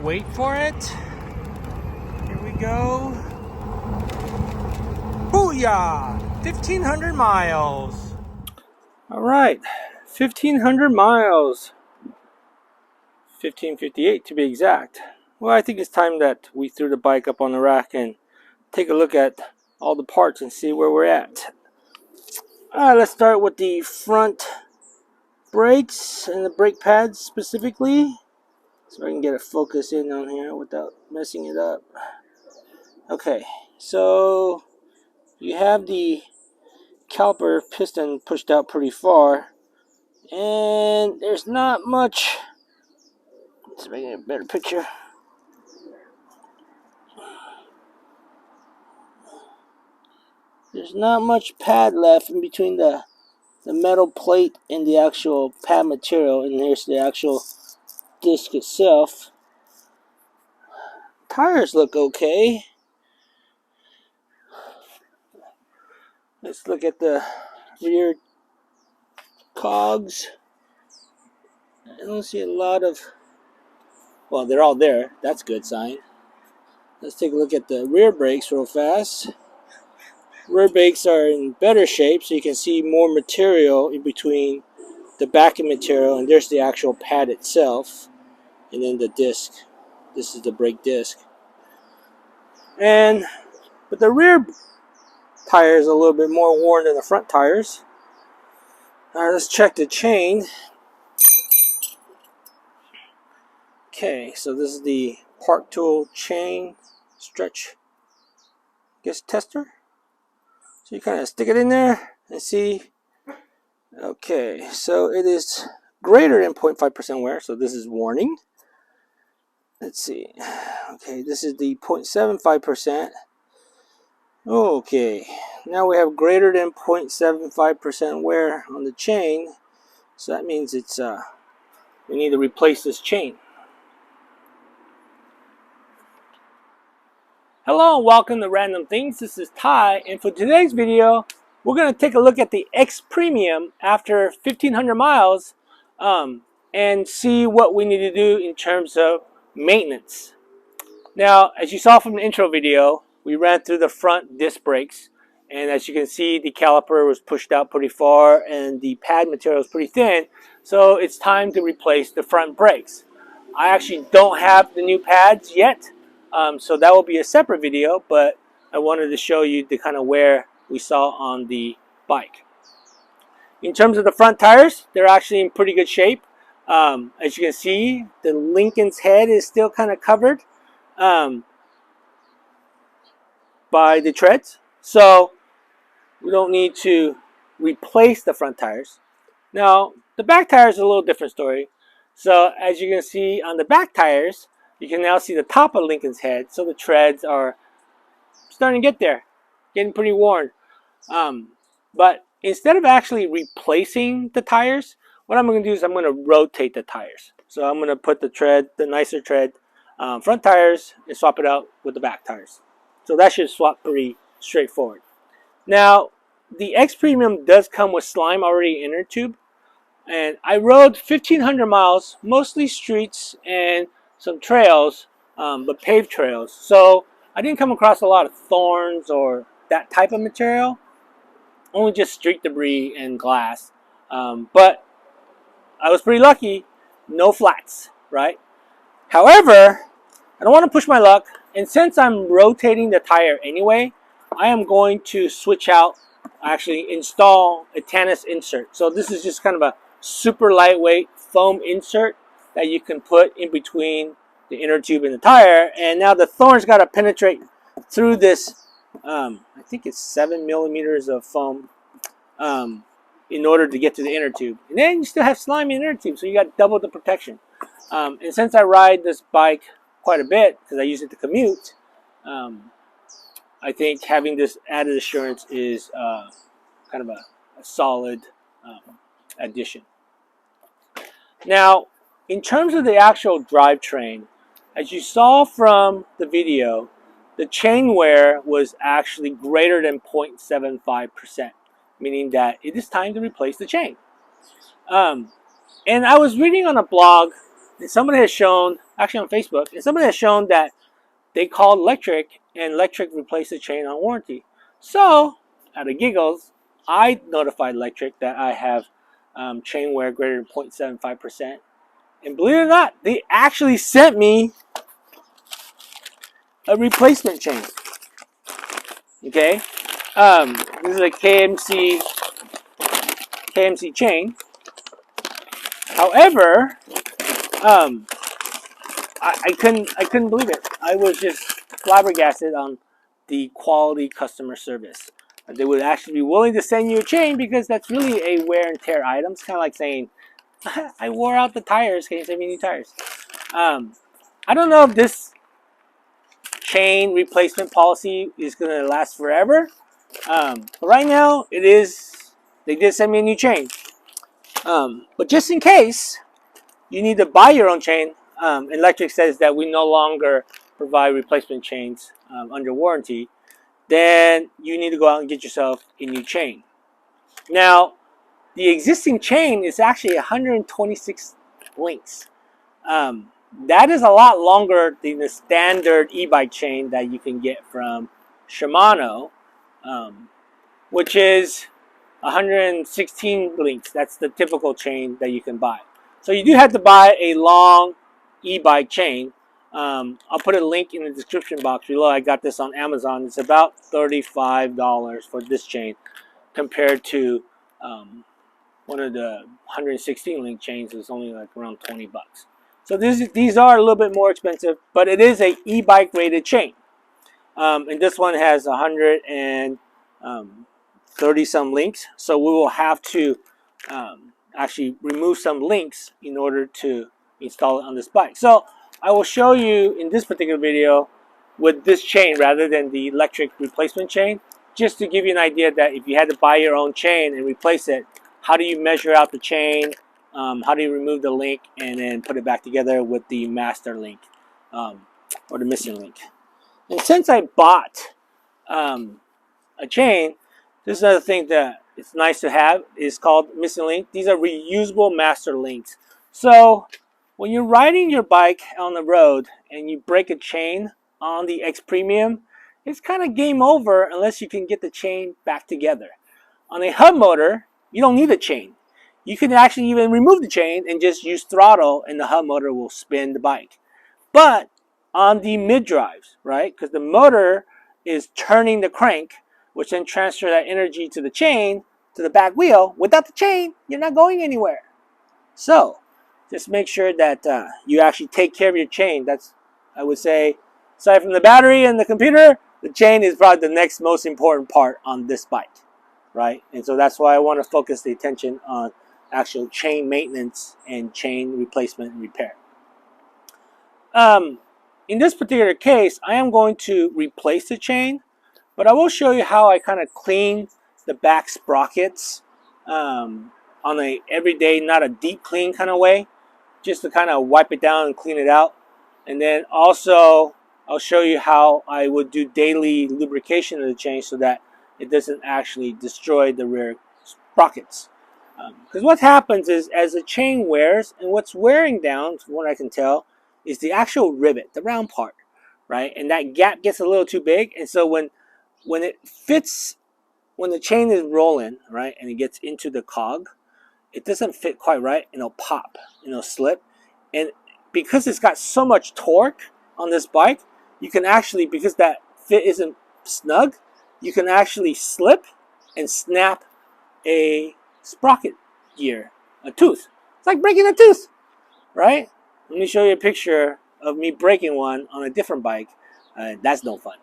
Wait for it. Here we go. Booyah! 1,500 miles. All right, 1,500 miles. 1558 to be exact. Well, I think it's time that we threw the bike up on the rack and take a look at all the parts and see where we're at. All right, let's start with the front brakes and the brake pads specifically, so I can get a focus in on here without messing it up. Okay, so you have the caliper piston pushed out pretty far, and there's not much. Let's see if I can get a better picture. There's not much pad left in between the metal plate and the actual pad material, and here's the actual disc itself. Tires look okay. Let's look at the rear cogs. I don't see a lot of, well, they're all there. That's a good sign. Let's take a look at the rear brakes real fast. Rear brakes are in better shape, so you can see more material in between the backing material, and there's the actual pad itself, and then the disc. This is the brake disc. But the rear tire is a little bit more worn than the front tires. All right, let's check the chain. Okay, so this is the Park Tool chain stretch, tester. So you kind of stick it in there and see. Okay, so it is greater than 0.5% wear, so this is warning. Let's see. Okay, this is the 0.75%. Okay, now we have greater than 0.75% wear on the chain, so that means it's we need to replace this chain. Hello and welcome to Random Things. This is Ty, and for today's video, we're going to take a look at the XPremium after 1,500 miles and see what we need to do in terms of maintenance. Now, as you saw from the intro video, we ran through the front disc brakes, and as you can see, the caliper was pushed out pretty far and the pad material is pretty thin, so it's time to replace the front brakes. I actually don't have the new pads yet, so that will be a separate video, but I wanted to show you the kind of wear we saw on the bike. In terms of the front tires, they're actually in pretty good shape. As you can see, the Lincoln's head is still kind of covered by the treads, so we don't need to replace the front tires. Now, the back tires is a little different story. So as you can see on the back tires, you can now see the top of Lincoln's head, so the treads are starting to get there, getting pretty worn. But instead of actually replacing the tires, what I'm going to do is I'm going to rotate the tires. So I'm going to put the nicer tread, front tires, and swap it out with the back tires. So that should swap pretty straightforward. Now, the XPremium does come with slime already in inner tube, and I rode 1,500 miles, mostly streets and some trails, but paved trails. So I didn't come across a lot of thorns or that type of material, only just street debris and glass. But I was pretty lucky, no flats, right? However, I don't want to push my luck, and since I'm rotating the tire anyway, I am going to switch out, actually install a Tannis insert. So this is just kind of a super lightweight foam insert that you can put in between the inner tube and the tire, and now the thorn's got to penetrate through this, I think it's 7 millimeters of foam in order to get to the inner tube. And then you still have slime in the inner tube, so you got double the protection. And since I ride this bike quite a bit, because I use it to commute, I think having this added assurance is kind of a solid addition. Now, in terms of the actual drivetrain, as you saw from the video, the chain wear was actually greater than 0.75%, meaning that it is time to replace the chain. And I was reading on a blog that somebody has shown actually on Facebook, and somebody has shown that they called Lectric, and Lectric replaced the chain on warranty. So, out of giggles, I notified Lectric that I have chain wear greater than 0.75%. And believe it or not, they actually sent me a replacement chain. Okay, this is a KMC chain. However, I couldn't believe it. I was just flabbergasted on the quality customer service. They would actually be willing to send you a chain because that's really a wear and tear item. It's kind of like saying, I wore out the tires. Can you send me new tires? I don't know if this chain replacement policy is going to last forever. But right now, it is. They did send me a new chain. But just in case you need to buy your own chain, Lectric says that we no longer provide replacement chains under warranty, then you need to go out and get yourself a new chain. Now, the existing chain is actually 126 links. That is a lot longer than the standard e-bike chain that you can get from Shimano, which is 116 links. That's the typical chain that you can buy. So you do have to buy a long e-bike chain. I'll put a link in the description box below. I got this on Amazon. It's about $35 for this chain compared to one of the 116 link chains is only like around 20 bucks. So these are a little bit more expensive, but it is a e-bike rated chain. And this one has 130 some links. So we will have to actually remove some links in order to install it on this bike. So I will show you in this particular video with this chain rather than the Lectric replacement chain, just to give you an idea that if you had to buy your own chain and replace it, how do you measure out the chain, how do you remove the link and then put it back together with the master link or the missing link. And since I bought a chain, this is another thing that it's nice to have. It's called missing link. These are reusable master links. So when you're riding your bike on the road and you break a chain on the XPremium, it's kind of game over unless you can get the chain back together. On a hub motor, you don't need a chain. You can actually even remove the chain and just use throttle and the hub motor will spin the bike. But on the mid drives, right, because the motor is turning the crank, which then transfers that energy to the chain, to the back wheel. Without the chain, you're not going anywhere. So just make sure that you actually take care of your chain. That's, I would say, aside from the battery and the computer, the chain is probably the next most important part on this bike, right? And so that's why I want to focus the attention on actual chain maintenance and chain replacement and repair. In this particular case, I am going to replace the chain, but I will show you how I kind of clean the back sprockets on a everyday, not a deep clean kind of way, just to kind of wipe it down and clean it out. And then also I'll show you how I would do daily lubrication of the chain so that it doesn't actually destroy the rear sprockets. Because what happens is as the chain wears, and what's wearing down, from what I can tell, is the actual rivet, the round part, right? And that gap gets a little too big, and so when it fits, when the chain is rolling, right, and it gets into the cog, it doesn't fit quite right, and it'll pop, and it'll slip. And because it's got so much torque on this bike, you can actually, because that fit isn't snug, you can actually slip and snap a sprocket gear, a tooth. It's like breaking a tooth, right? Let me show you a picture of me breaking one on a different bike. That's no fun.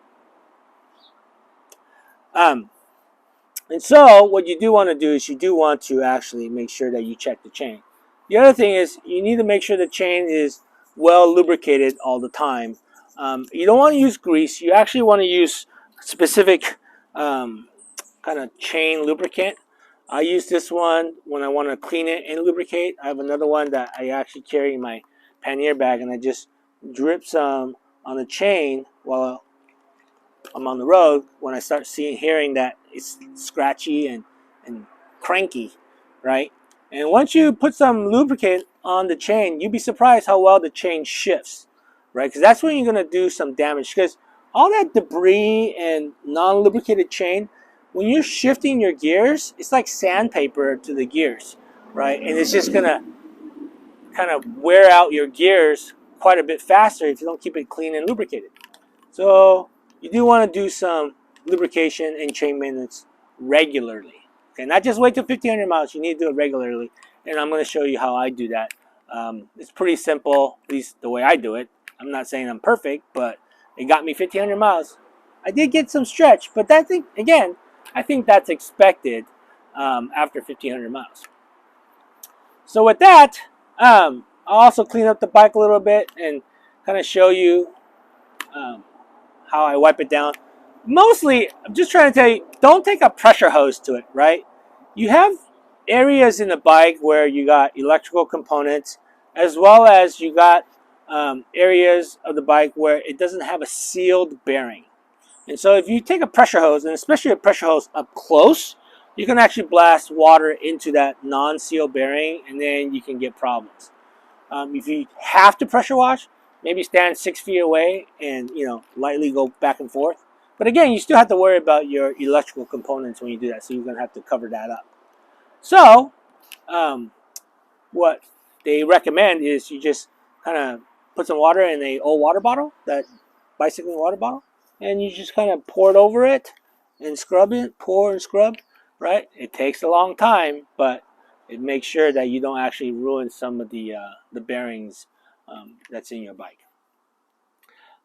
And so what you do want to do is you do want to actually make sure that you check the chain. The other thing is you need to make sure the chain is well lubricated all the time. You don't want to use grease. You actually want to use specific kind of chain lubricant. I use this one when I want to clean it and lubricate. I have another one that I actually carry in my pannier bag, and I just drip some on the chain while I'm on the road when I start hearing that it's scratchy and cranky, right? And once you put some lubricant on the chain, you'd be surprised how well the chain shifts. right? Because that's when you're going to do some damage. Because all that debris and non-lubricated chain, when you're shifting your gears, it's like sandpaper to the gears, right? And it's just going to kind of wear out your gears quite a bit faster if you don't keep it clean and lubricated. So you do want to do some lubrication and chain maintenance regularly. Okay, not just wait till 1,500 miles. You need to do it regularly, and I'm going to show you how I do that. It's pretty simple, at least the way I do it. I'm not saying I'm perfect, but it got me 1,500 miles. I did get some stretch, but that thing, again, I think that's expected after 1,500 miles. So with that, I'll also clean up the bike a little bit and kind of show you how I wipe it down. Mostly, I'm just trying to tell you, don't take a pressure hose to it, right? You have areas in the bike where you got electrical components, as well as you got areas of the bike where it doesn't have a sealed bearing. And so if you take a pressure hose, and especially a pressure hose up close, you can actually blast water into that non-sealed bearing, and then you can get problems. If you have to pressure wash, maybe stand 6 feet away and lightly go back and forth. But again, you still have to worry about your electrical components when you do that, so you're going to have to cover that up. So what they recommend is you just kind of put some water in a old water bottle, that bicycling water bottle, and you just kind of pour it over it and scrub it, pour and scrub, right? It takes a long time, but it makes sure that you don't actually ruin some of the bearings that's in your bike.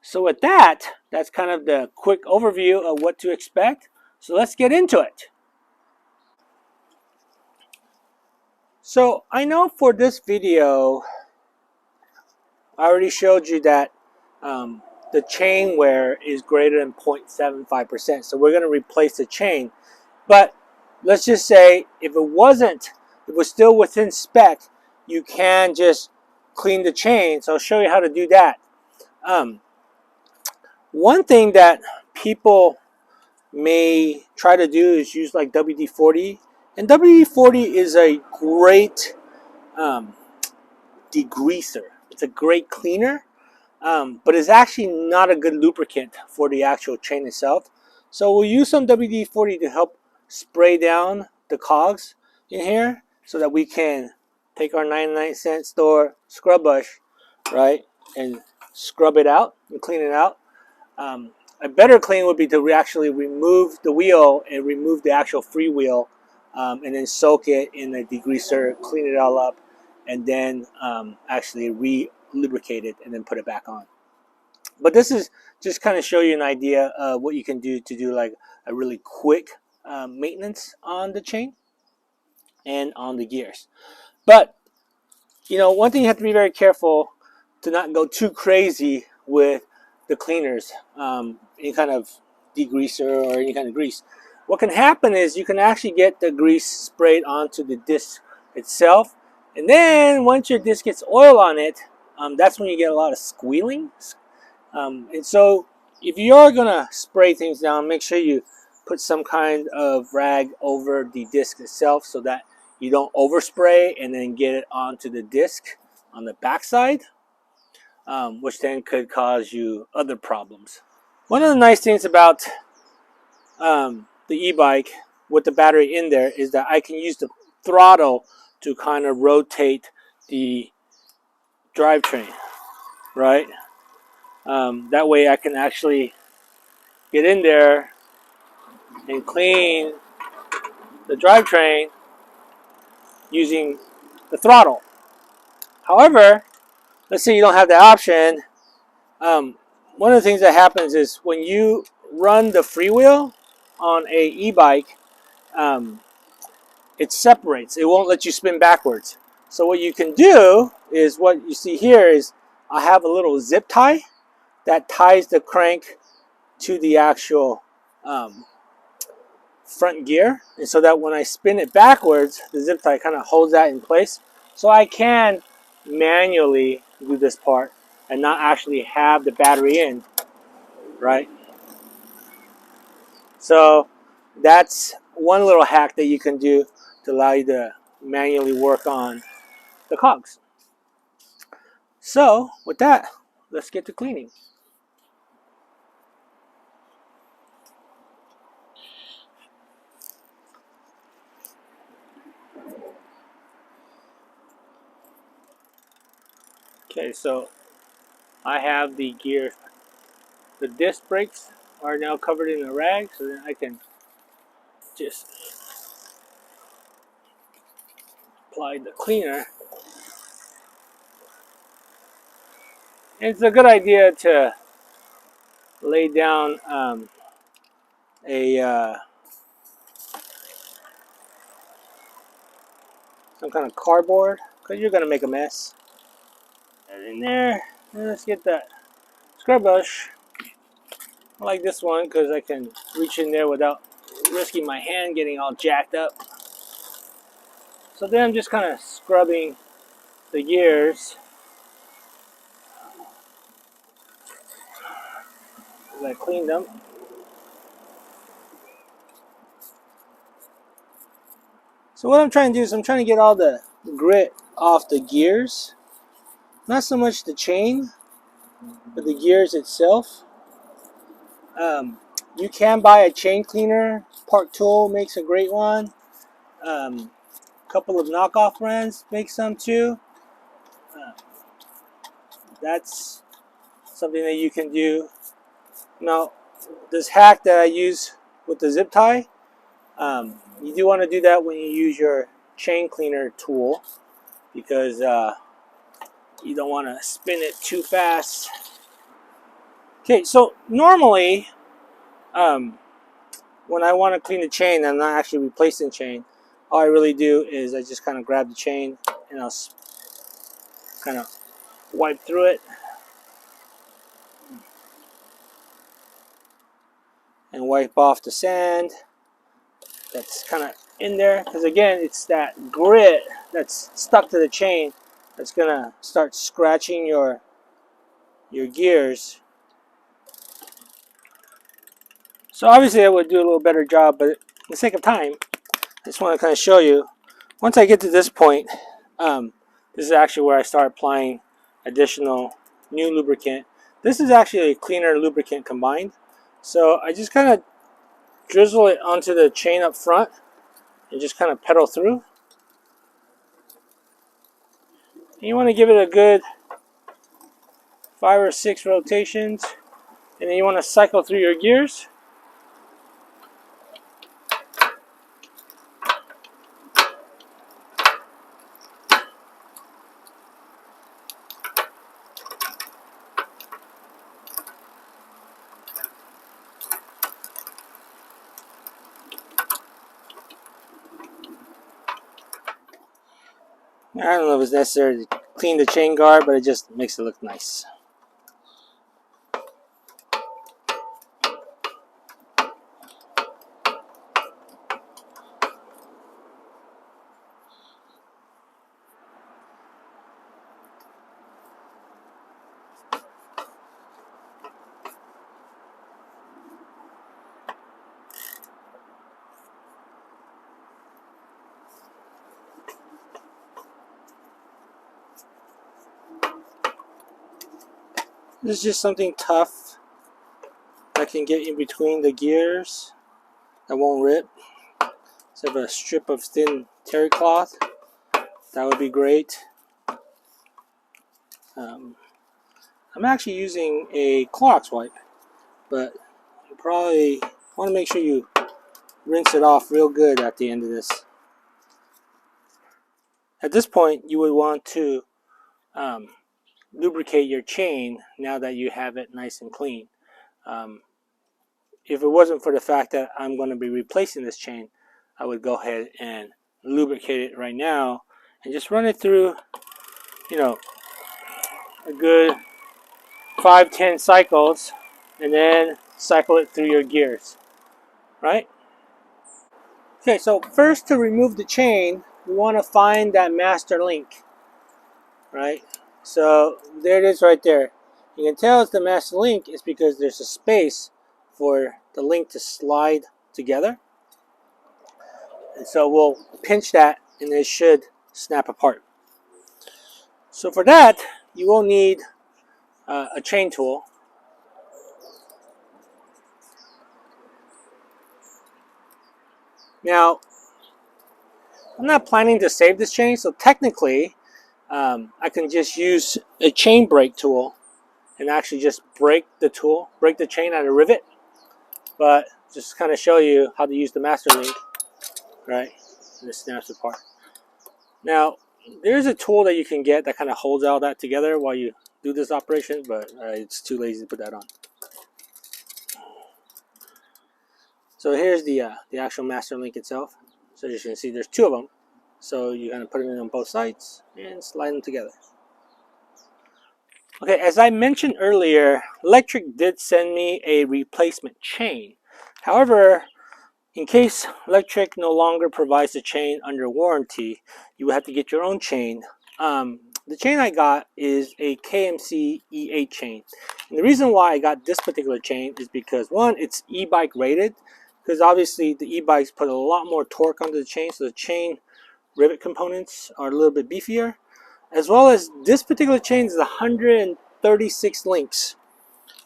So with that, that's kind of the quick overview of what to expect. So let's get into it. So I know for this video, I already showed you that the chain wear is greater than 0.75%. So we're going to replace the chain. But let's just say if it wasn't, if it was still within spec, you can just clean the chain. So I'll show you how to do that. One thing that people may try to do is use like WD-40. And WD-40 is a great degreaser. It's a great cleaner, but it's actually not a good lubricant for the actual chain itself. So we'll use some WD-40 to help spray down the cogs in here so that we can take our 99-cent store scrub brush, right, and scrub it out and clean it out. A better clean would be to actually remove the wheel and remove the actual freewheel, and then soak it in a degreaser, clean it all up, and then actually re-lubricate it and then put it back on. But this is just kind of show you an idea of what you can do to do like a really quick maintenance on the chain and on the gears. But one thing you have to be very careful to not go too crazy with the cleaners, any kind of degreaser or any kind of grease. What can happen is you can actually get the grease sprayed onto the disc itself, and then once your disc gets oil on it, that's when you get a lot of squealing. And so if you're gonna spray things down, make sure you put some kind of rag over the disc itself so that you don't overspray and then get it onto the disc on the backside, which then could cause you other problems. One of the nice things about the e-bike with the battery in there is that I can use the throttle to kind of rotate the drivetrain, right? That way I can actually get in there and clean the drivetrain using the throttle. However, let's say you don't have that option. One of the things that happens is when you run the freewheel on a e-bike, it separates. It won't let you spin backwards. So what you can do is what you see here is I have a little zip tie that ties the crank to the actual front gear, and so that when I spin it backwards, the zip tie kind of holds that in place. So I can manually do this part and not actually have the battery in, right? So that's one little hack that you can do to allow you to manually work on the cogs. So with that, let's get to cleaning. Okay, so I have the gear. The disc brakes are now covered in a rag, so then I can just apply the cleaner. It's a good idea to lay down a some kind of cardboard, because you're going to make a mess. And in there, and let's get that scrub brush. I like this one because I can reach in there without risking my hand getting all jacked up. So then I'm just kind of scrubbing the gears as I clean them. So what I'm trying to do is I'm trying to get all the grit off the gears. Not so much the chain, but the gears itself. You can buy a chain cleaner. Park Tool makes a great one. A couple of knockoff brands make some too. That's something that you can do. Now, this hack that I use with the zip tie, you do want to do that when you use your chain cleaner tool, because you don't want to spin it too fast. Okay, so normally when I want to clean the chain, I'm not actually replacing the chain. All I really do is I just kind of grab the chain and I'll kind of wipe through it and wipe off the sand that's kind of in there, because again, it's that grit that's stuck to the chain that's gonna start scratching your gears. So obviously I would do a little better job, but for the sake of time, I just want to kind of show you. Once I get to this point, this is actually where I start applying additional new lubricant. This is actually a cleaner lubricant combined. So I just kind of drizzle it onto the chain up front and just kind of pedal through. And you want to give it a good 5 or 6 rotations, and then you want to cycle through your gears. I don't know if it's necessary to clean the chain guard, but it just makes it look nice. This is just something tough that can get in between the gears that won't rip. So if a strip of thin terry cloth, that would be great. I'm actually using a Clorox wipe, but you probably want to make sure you rinse it off real good at the end of this. At this point, you would want to lubricate your chain now that you have it nice and clean. If it wasn't for the fact that I'm going to be replacing this chain, I would go ahead and lubricate it right now and just run it through, you know, a good 5-10 cycles, and then cycle it through your gears, right? Okay, so first, to remove the chain, we want to find that master link, right? So there it is right there. You can tell it's the master link is because there's a space for the link to slide together. And so we'll pinch that and it should snap apart. So for that, you will need a chain tool. Now, I'm not planning to save this chain, so technically I can just use a chain break tool and actually just break the chain at a rivet. But just kind of show you how to use the master link, right? And it snaps apart. Now, there's a tool that you can get that kind of holds all that together while you do this operation, but it's too lazy to put that on. So here's the actual master link itself. So as you can see, there's two of them. So you kind of put them in on both sides and slide them together. Okay, as I mentioned earlier, Lectric did send me a replacement chain. However, in case Lectric no longer provides the chain under warranty, you will have to get your own chain. The chain I got is a KMC E8 chain. And the reason why I got this particular chain is because, one, it's e-bike rated, because obviously the e-bikes put a lot more torque onto the chain, so the chain rivet components are a little bit beefier. As well as this particular chain is 136 links,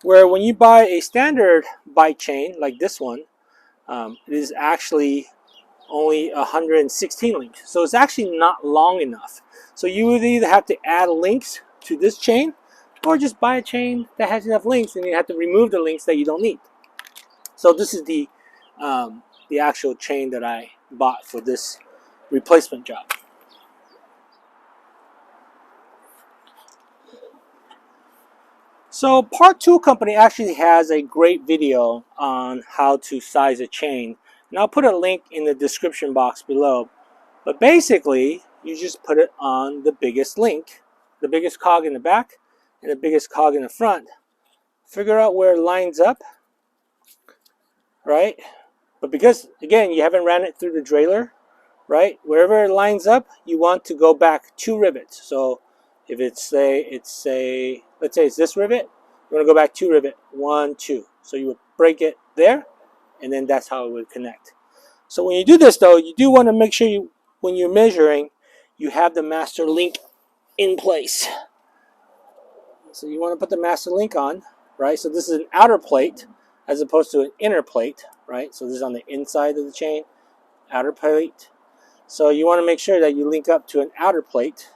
where when you buy a standard bike chain like this one, it is actually only 116 links. So it's actually not long enough. So you would either have to add links to this chain or just buy a chain that has enough links and you have to remove the links that you don't need. So this is the actual chain that I bought for this replacement job. So Part Tool Company actually has a great video on how to size a chain. And I'll put a link in the description box below. But basically, you just put it on the biggest link, the biggest cog in the back, and the biggest cog in the front. Figure out where it lines up, right? But because, again, you haven't ran it through the derailleur, right? Wherever it lines up, you want to go back 2 rivets. So if let's say it's this rivet, you want to go back 2 rivets, 1, 2. So you would break it there, and then that's how it would connect. So when you do this, though, you do want to make sure when you're measuring, you have the master link in place. So you want to put the master link on, right? So this is an outer plate as opposed to an inner plate, right? So this is on the inside of the chain, outer plate. So you want to make sure that you link up to an outer plate,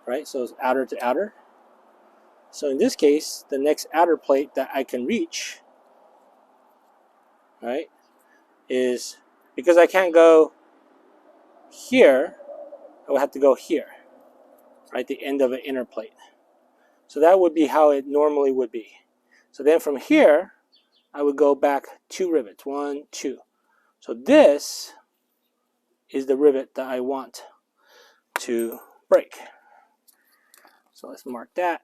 right? So it's outer to outer. So in this case, the next outer plate that I can reach, right, is, because I can't go here, I would have to go here, right, the end of an inner plate. So that would be how it normally would be. So then from here, I would go back 2 rivets, 1, 2. So this is the rivet that I want to break. So let's mark that.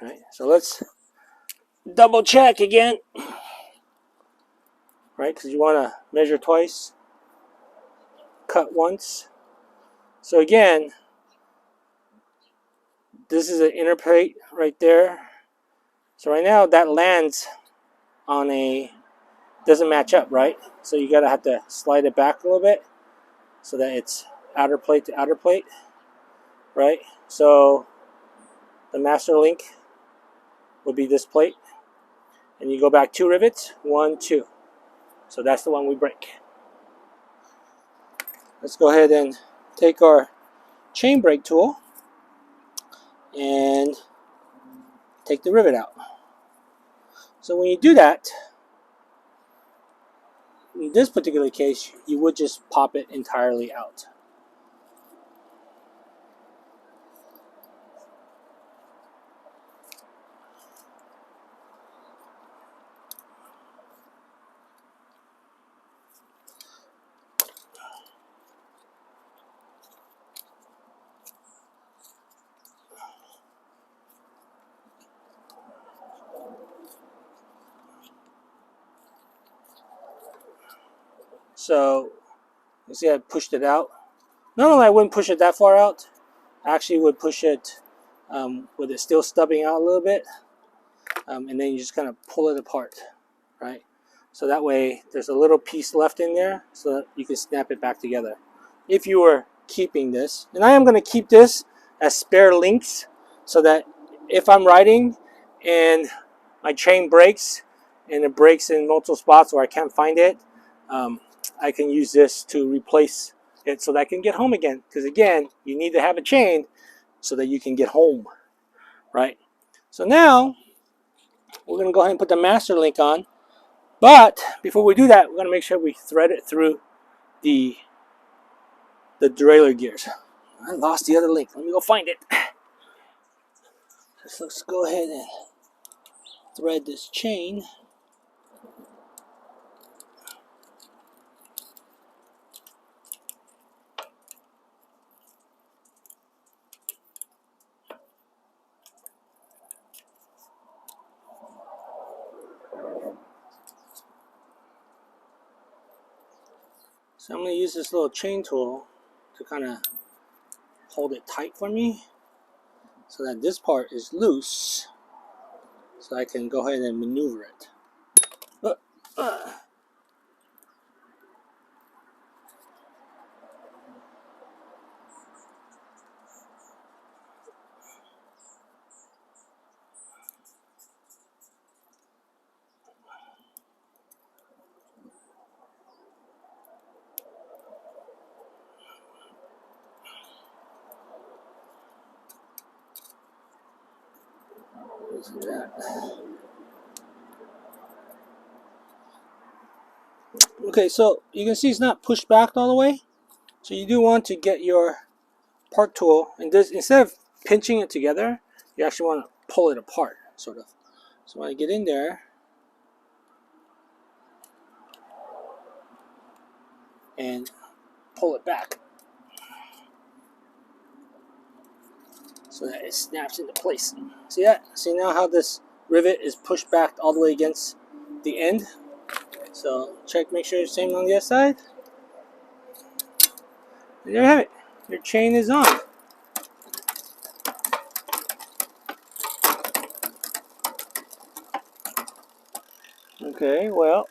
All right, so let's double check again, right? Because you want to measure twice, cut once. So again, this is an inner plate right there. So right now that lands on doesn't match up, right? So you gotta have to slide it back a little bit so that it's outer plate to outer plate, right? So the master link would be this plate, and you go back 2 rivets, 1, 2. So that's the one we break. Let's go ahead and take our chain break tool and take the rivet out. So when you do that, in this particular case, you would just pop it entirely out. So you see I pushed it out. Normally I wouldn't push it that far out. I actually would push it with it still stubbing out a little bit. And then you just kind of pull it apart, right? So that way there's a little piece left in there so that you can snap it back together. If you were keeping this. And I am going to keep this as spare links so that if I'm riding and my chain breaks and it breaks in multiple spots where I can't find it, I can use this to replace it so that I can get home again. Because again, you need to have a chain so that you can get home, right? So now we're going to go ahead and put the master link on. But before we do that, we're going to make sure we thread it through the derailleur gears. I lost the other link. Let me go find it. Let's go ahead and thread this chain. So I'm going to use this little chain tool to kind of hold it tight for me so that this part is loose so I can go ahead and maneuver it. Okay, so you can see it's not pushed back all the way. So you do want to get your part tool, and this, instead of pinching it together, you actually want to pull it apart, sort of. So when I get in there and pull it back so that it snaps into place. See that? See now how this rivet is pushed back all the way against the end? So check, make sure it's the same on the other side. And there you have it. Your chain is on. Okay, well,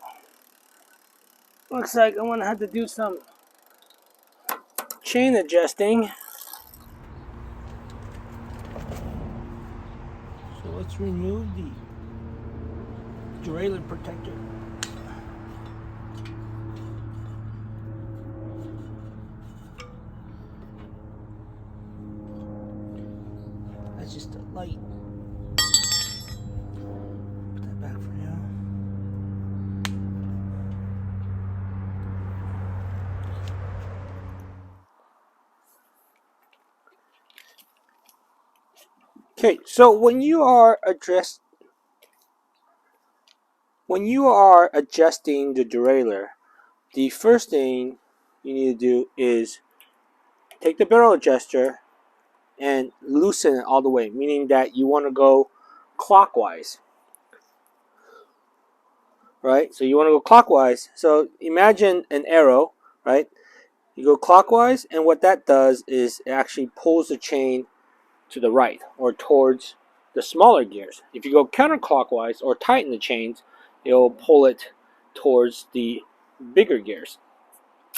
looks like I'm gonna have to do some chain adjusting. So let's remove the derailleur protector. That's just a light. Put that back for now. Okay, so when you are adjusting the derailleur, the first thing you need to do is take the barrel adjuster and loosen it all the way, meaning that you want to go clockwise, right? So you want to go clockwise. So imagine an arrow, right? You go clockwise, and what that does is it actually pulls the chain to the right or towards the smaller gears. If you go counterclockwise or tighten the chains, it'll pull it towards the bigger gears.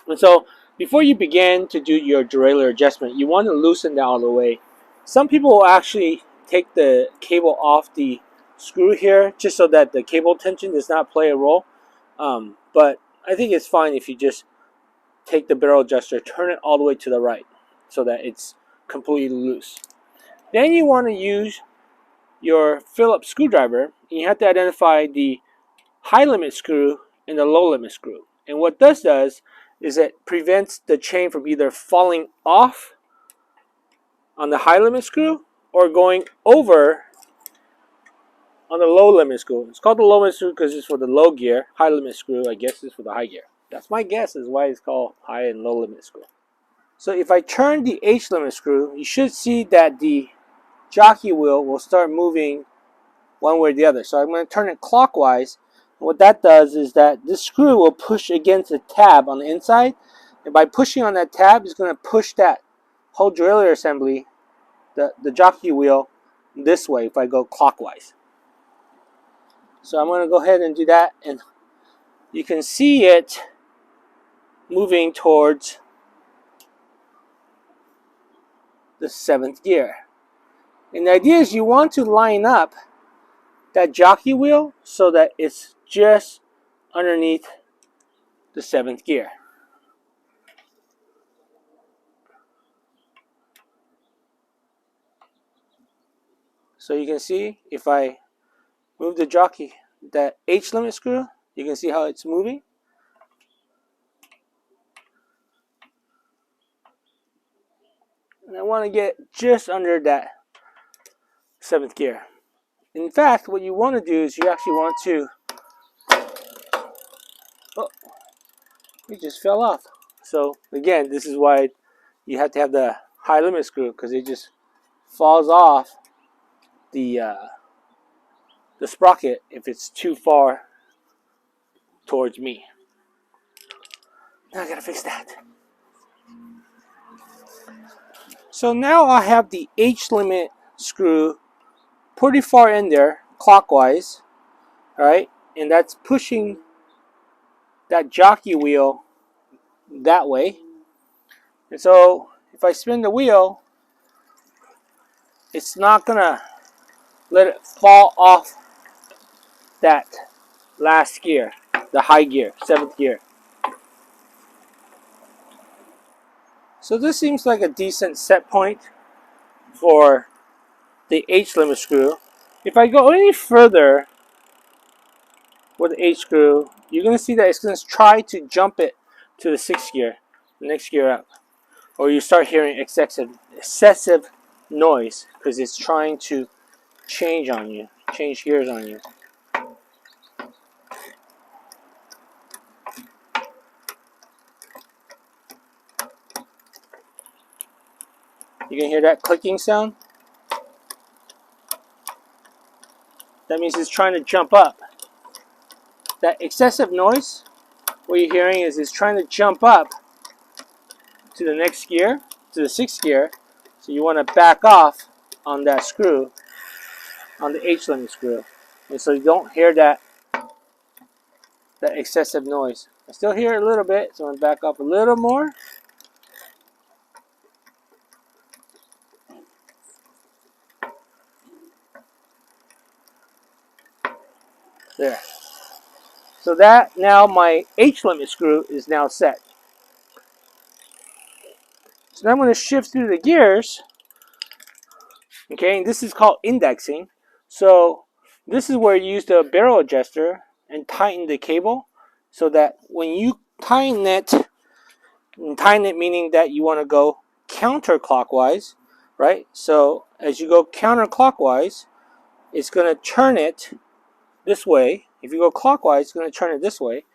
And so before you begin to do your derailleur adjustment, you want to loosen that all the way. Some people will actually take the cable off the screw here just so that the cable tension does not play a role. But I think it's fine if you just take the barrel adjuster, turn it all the way to the right so that it's completely loose. Then you want to use your Phillips screwdriver, and you have to identify the high limit screw and the low limit screw. And what this does is it prevents the chain from either falling off on the high limit screw or going over on the low limit screw. It's called the low limit screw because it's for the low gear. High limit screw, I guess, is for the high gear. That's my guess is why it's called high and low limit screw. So if I turn the H limit screw, you should see that the jockey wheel will start moving one way or the other. So I'm going to turn it clockwise. And what that does is that this screw will push against the tab on the inside. And by pushing on that tab, it's going to push that whole derailleur assembly, the jockey wheel, this way if I go clockwise. So I'm going to go ahead and do that. And you can see it moving towards the 7th gear. And the idea is you want to line up that jockey wheel so that it's just underneath the 7th gear. So you can see if I move the jockey, that H limit screw, you can see how it's moving. And I want to get just under that 7th gear. In fact, what you want to do is you actually want to, oh, it just fell off. So again, this is why you have to have the high limit screw, because it just falls off the sprocket if it's too far towards me. Now I gotta fix that. So now I have the H limit screw pretty far in there clockwise, all right, and that's pushing that jockey wheel that way. And so if I spin the wheel, it's not gonna let it fall off that last gear, the high gear, 7th gear. So this seems like a decent set point for the H limit screw. If I go any further with the H screw, you're going to see that it's going to try to jump it to the 6th gear, the next gear up. Or you start hearing excessive noise because it's trying to change gears on you. You can hear that clicking sound? That means it's trying to jump up. That excessive noise, what you're hearing is it's trying to jump up to the next gear, to the 6th gear. So you want to back off on that screw, on the H limit screw. And so you don't hear that excessive noise. I still hear it a little bit, so I'm going to back up a little more. There. So that, now my H limit screw is now set. So now I'm going to shift through the gears. Okay, and this is called indexing. So this is where you use the barrel adjuster and tighten the cable so that when you tighten it meaning that you want to go counterclockwise, right? So as you go counterclockwise, it's going to turn it this way. If you go clockwise, it's going to turn it this way.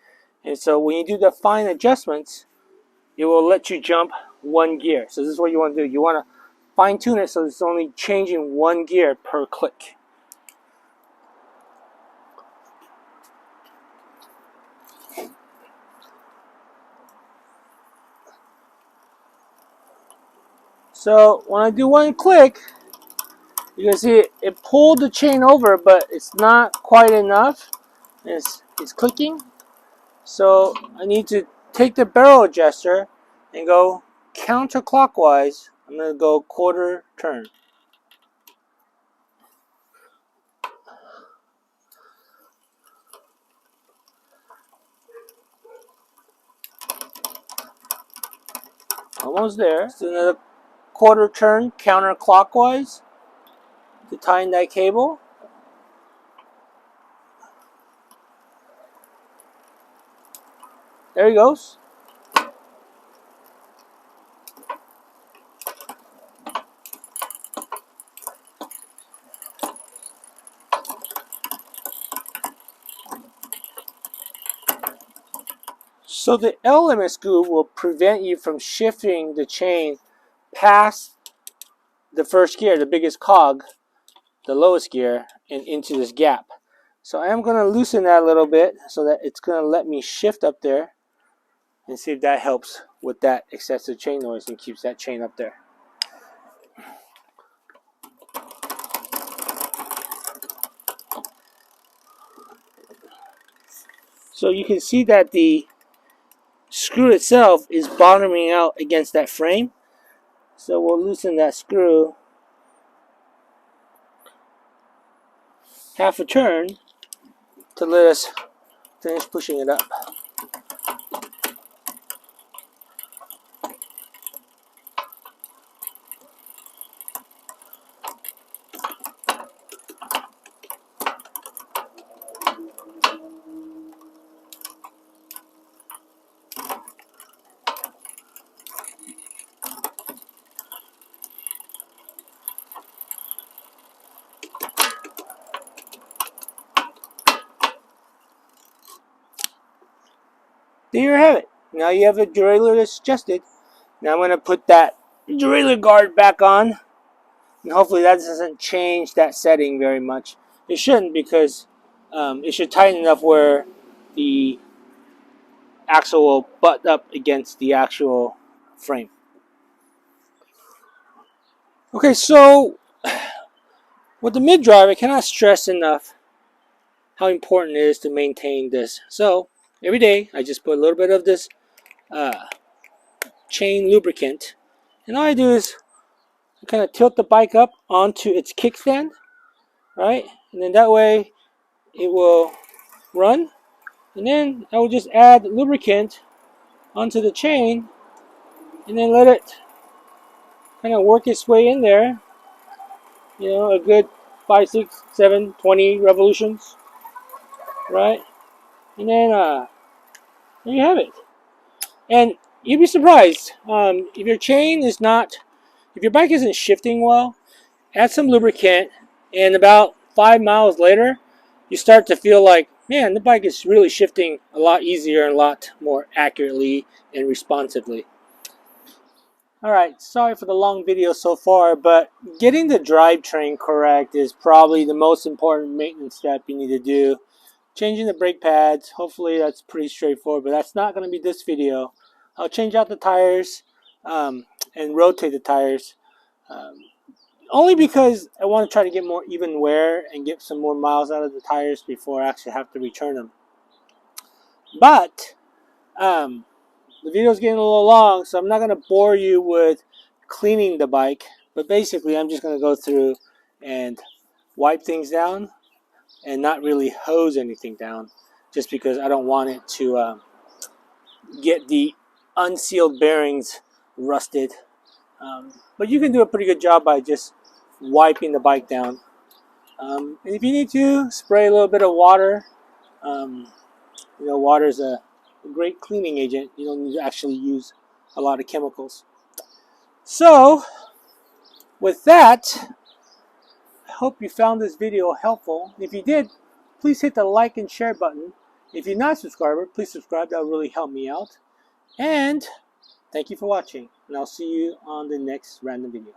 And so when you do the fine adjustments, it will let you jump 1 gear. So this is what you want to do. You want to fine tune it so it's only changing 1 gear per click. So when I do 1 click, you can see it pulled the chain over, but it's not quite enough. It's clicking. So I need to take the barrel adjuster and go counterclockwise. I'm going to go 1/4 turn. Almost there. Just another 1/4 turn counterclockwise to tighten that cable. There he goes. So the L limit screw will prevent you from shifting the chain past the 1st gear, the biggest cog, the lowest gear, and into this gap. So I am going to loosen that a little bit so that it's going to let me shift up there and see if that helps with that excessive chain noise and keeps that chain up there. So you can see that the screw itself is bottoming out against that frame. So we'll loosen that screw half a turn to let us finish pushing it up. There you have it. Now you have a derailleur that's adjusted. Now I'm going to put that derailleur guard back on. And hopefully that doesn't change that setting very much. It shouldn't, because it should tighten enough where the axle will butt up against the actual frame. Okay, so with the mid-drive, I cannot stress enough how important it is to maintain this. So every day I just put a little bit of this chain lubricant, and all I do is I kind of tilt the bike up onto its kickstand, right? And then that way it will run, and then I will just add lubricant onto the chain and then let it kind of work its way in there, you know, a good 5, 6, 7, 20 revolutions, right? And then there you have it. And you'd be surprised if your chain is not, if your bike isn't shifting well, add some lubricant, and about 5 miles later you start to feel like, man, the bike is really shifting a lot easier and a lot more accurately and responsively. Alright, sorry for the long video so far, but getting the drivetrain correct is probably the most important maintenance step you need to do. Changing the brake pads, hopefully that's pretty straightforward, but that's not going to be this video. I'll change out the tires and rotate the tires, only because I want to try to get more even wear and get some more miles out of the tires before I actually have to return them. But the video is getting a little long, so I'm not going to bore you with cleaning the bike. But basically, I'm just going to go through and wipe things down and not really hose anything down, just because I don't want it to get the unsealed bearings rusted. But you can do a pretty good job by just wiping the bike down. And if you need to, spray a little bit of water. You know, water is a great cleaning agent. You don't need to actually use a lot of chemicals. So, with that, I hope you found this video helpful. If you did, please hit the like and share button. If you're not a subscriber, please subscribe. That will really help me out. And thank you for watching. And I'll see you on the next random video.